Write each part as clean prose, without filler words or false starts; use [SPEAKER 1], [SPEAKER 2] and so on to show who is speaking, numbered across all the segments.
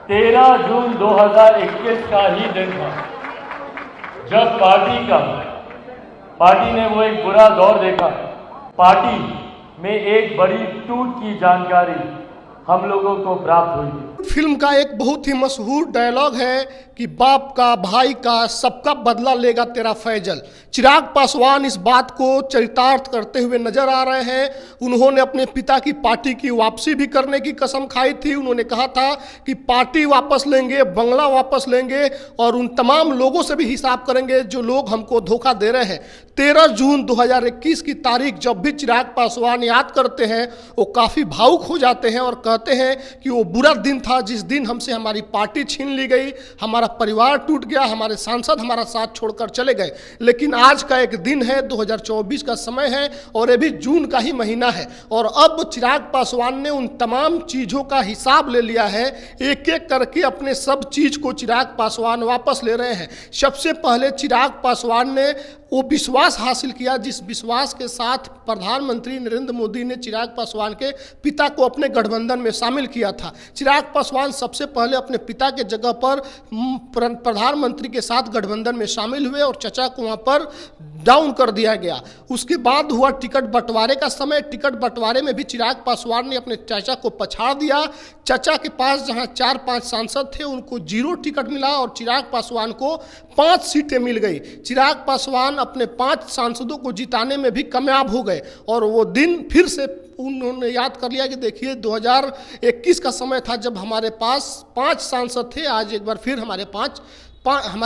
[SPEAKER 1] 13 जून 2021 का ही दिन था जब पार्टी ने वो एक बुरा दौर देखा। पार्टी में एक बड़ी टूट की जानकारी हम लोगों को प्राप्त हुई।
[SPEAKER 2] फिल्म का एक बहुत ही मशहूर डायलॉग है कि बाप का, भाई का, सबका बदला लेगा तेरा फैजल। चिराग पासवान इस बात को चरितार्थ करते हुए नजर आ रहे हैं। उन्होंने अपने पिता की पार्टी की वापसी भी करने की कसम खाई थी। उन्होंने कहा था कि पार्टी वापस लेंगे, बंगला वापस लेंगे और उन तमाम लोगों से भी हिसाब करेंगे जो लोग हमको धोखा दे रहे हैं। 13 जून 2021 की तारीख जब भी चिराग पासवान याद करते हैं वो काफ़ी भावुक हो जाते हैं और कहते हैं कि वो बुरा दिन था जिस दिन हमसे हमारी पार्टी छीन ली गई, हमारा परिवार टूट गया, हमारे सांसद हमारा साथ छोड़कर चले गए। लेकिन आज का एक दिन है, 2024 का समय है और ये भी जून का ही महीना है और अब चिराग पासवान ने उन तमाम चीज़ों का हिसाब ले लिया है। एक एक करके अपने सब चीज़ को चिराग पासवान वापस ले रहे हैं। सबसे पहले चिराग पासवान ने वो विश्वास हासिल किया जिस विश्वास के साथ प्रधानमंत्री नरेंद्र मोदी ने चिराग पासवान के पिता को अपने गठबंधन में शामिल किया था। चिराग पासवान सबसे पहले अपने पिता के जगह पर प्रधानमंत्री के साथ गठबंधन में शामिल हुए और चचा को वहाँ पर डाउन कर दिया गया। उसके बाद हुआ टिकट बंटवारे का समय। टिकट बंटवारे में भी चिराग पासवान ने अपने चाचा को पछाड़ दिया। चाचा के पास जहाँ 4-5 सांसद थे उनको 0 टिकट मिला और चिराग पासवान को 5 सीटें मिल गई। चिराग पासवान अपने 5 सांसदों को जिताने में भी कामयाब हो गए और वो दिन फिर से उन्होंने याद कर लिया कि देखिए 2021 का समय था जब हमारे पास 5 सांसद थे, आज एक बार फिर हमारे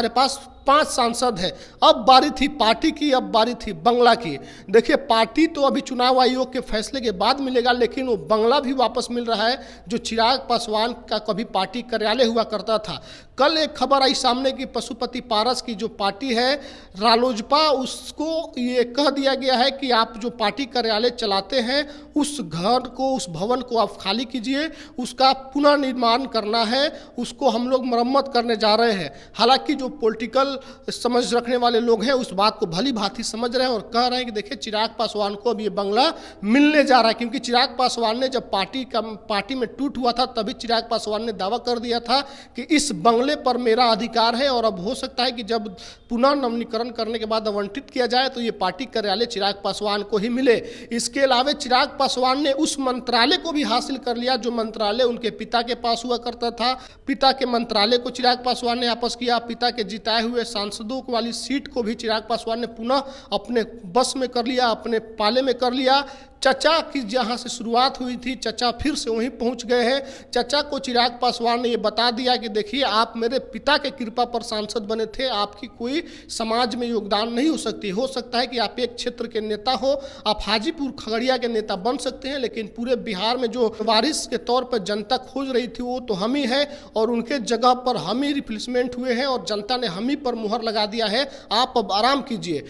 [SPEAKER 2] पास 5 सांसद हैं। अब बारी थी पार्टी की, अब बारी थी बंगला की। देखिए पार्टी तो अभी चुनाव आयोग के फैसले के बाद मिलेगा, लेकिन वो बंगला भी वापस मिल रहा है जो चिराग पासवान का कभी पार्टी कार्यालय हुआ करता था। कल एक खबर आई सामने कि पशुपति पारस की जो पार्टी है रालोजपा, उसको ये कह दिया गया है कि आप जो पार्टी कार्यालय चलाते हैं उस घर को, उस भवन को आप खाली कीजिए, उसका पुनर्निर्माण करना है, उसको हम लोग मरम्मत करने जा रहे हैं। हालांकि जो पॉलिटिकल समझ रखने वाले लोग हैं उस बात को भली भांति समझ रहे हैं और कह रहे हैं कि देखिए चिराग पासवान को अब ये बंगला मिलने जा रहा है, क्योंकि चिराग पासवान ने जब पार्टी में टूट हुआ था तभी चिराग पासवान ने दावा कर दिया था कि इस बंगले पर मेरा अधिकार है और अब हो सकता है कि जब पुनः नवीनीकरण करने के बाद आवंटित किया जाए तो ये पार्टी कार्यालय चिराग पासवान को ही मिले। इसके अलावा चिराग पासवान ने उस मंत्रालय को भी हासिल कर लिया जो मंत्रालय उनके पिता के पास हुआ करता था। पिता के मंत्रालय को चिराग पासवान ने वापस किया। पिता के जिताए हुए सांसदों वाली सीट को भी चिराग पासवान ने पुनः अपने बस में कर लिया, अपने पाले में कर लिया। चचा की जहाँ से शुरुआत हुई थी चचा फिर से वहीं पहुँच गए हैं। चचा को चिराग पासवान ने ये बता दिया कि देखिए आप मेरे पिता के कृपा पर सांसद बने थे, आपकी कोई समाज में योगदान नहीं हो सकती। हो सकता है कि आप एक क्षेत्र के नेता हो, आप हाजीपुर खगड़िया के नेता बन सकते हैं, लेकिन पूरे बिहार में जो वारिस के तौर पर जनता खोज रही थी वो तो हम ही है और उनके जगह पर हम ही रिप्लेसमेंट हुए हैं और जनता ने हम ही पर मुहर लगा दिया है। आप अब आराम कीजिए।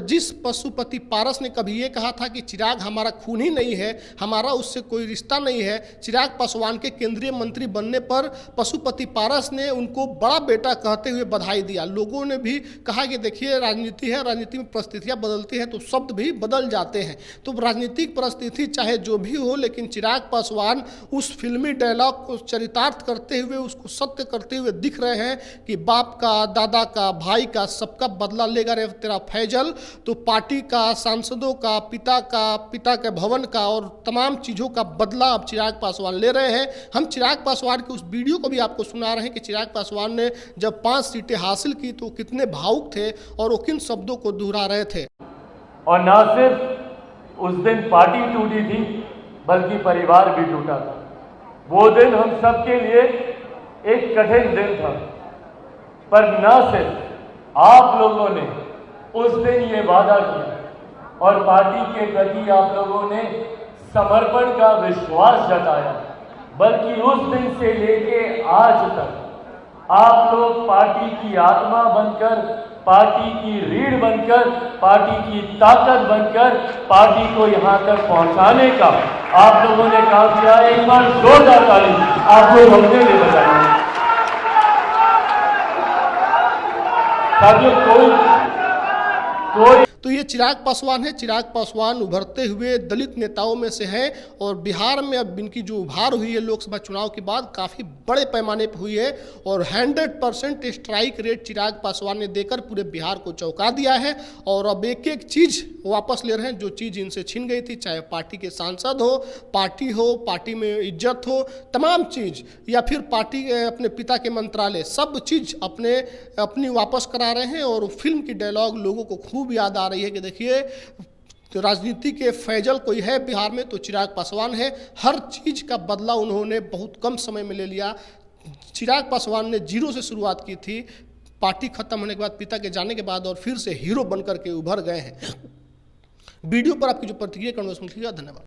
[SPEAKER 2] जिस पशुपति पारस ने कभी ये कहा था कि चिराग हमारा खून ही नहीं है, हमारा उससे कोई रिश्ता नहीं है, चिराग पासवान के केंद्रीय मंत्री बनने पर पशुपति पारस ने उनको बड़ा बेटा कहते हुए बधाई दिया। लोगों ने भी कहा कि देखिए राजनीति है, राजनीति में परिस्थितियाँ बदलती हैं तो शब्द भी बदल जाते हैं। तो राजनीतिक परिस्थिति चाहे जो भी हो, लेकिन चिराग पासवान उस फिल्मी डायलॉग को चरितार्थ करते हुए, उसको सत्य करते हुए दिख रहे हैं कि बाप का, दादा का, भाई का, सबका बदला लेगा रे तेरा फैजल। तो पार्टी का, सांसदों का, पिता के भवन का और तमाम चीज़ों का बदला अब चिराग पासवान ले रहे हैं। हम चिराग पासवान के उस वीडियो को भी आपको सुना रहे हैं कि चिराग पासवान ने जब 5 सीटें हासिल की तो कितने भावुक थे और वो किन शब्दों को दोहरा रहे थे।
[SPEAKER 1] और न सिर्फ उस दिन पार्टी टूटी थी बल्कि परिवार भी टूटा था। वो दिन हम सब के लिए एक कठिन दिन था, पर न सिर्फ आप लोगों ने उस दिन ये वादा किया और पार्टी के प्रति आप लोगों ने समर्पण का विश्वास जताया, बल्कि उस दिन से लेके आज तक आप लोग पार्टी की आत्मा बनकर, पार्टी की रीढ़ बनकर, पार्टी की ताकत बनकर पार्टी को यहाँ तक पहुँचाने का आप लोगों ने काम किया। एक बार जोरदार ताली आप लोग अपने लिए बजाइए। साथियों
[SPEAKER 2] तो ये चिराग पासवान है। चिराग पासवान उभरते हुए दलित नेताओं में से हैं और बिहार में अब इनकी जो उभार हुई है लोकसभा चुनाव के बाद काफ़ी बड़े पैमाने पर हुई है और 100% स्ट्राइक रेट चिराग पासवान ने देकर पूरे बिहार को चौंका दिया है। और अब एक एक चीज़ वापस ले रहे हैं, जो चीज़ इनसे छीन गई थी, चाहे पार्टी के सांसद हो, पार्टी में इज्जत हो, तमाम चीज़, या फिर पार्टी अपने पिता के मंत्रालय, सब चीज़ अपनी वापस करा रहे हैं। और फिल्म की डायलॉग लोगों को खूब याद आ रही है कि देखिए राजनीति के फैजल कोई है बिहार में तो चिराग पासवान है। हर चीज़ का बदला उन्होंने बहुत कम समय में ले लिया। चिराग पासवान ने जीरो से शुरुआत की थी, पार्टी खत्म होने के बाद, पिता के जाने के बाद, और फिर से हीरो बनकर के उभर गए हैं। वीडियो पर आपकी जो प्रतिक्रिया कमेंट में लिखिएगा। धन्यवाद।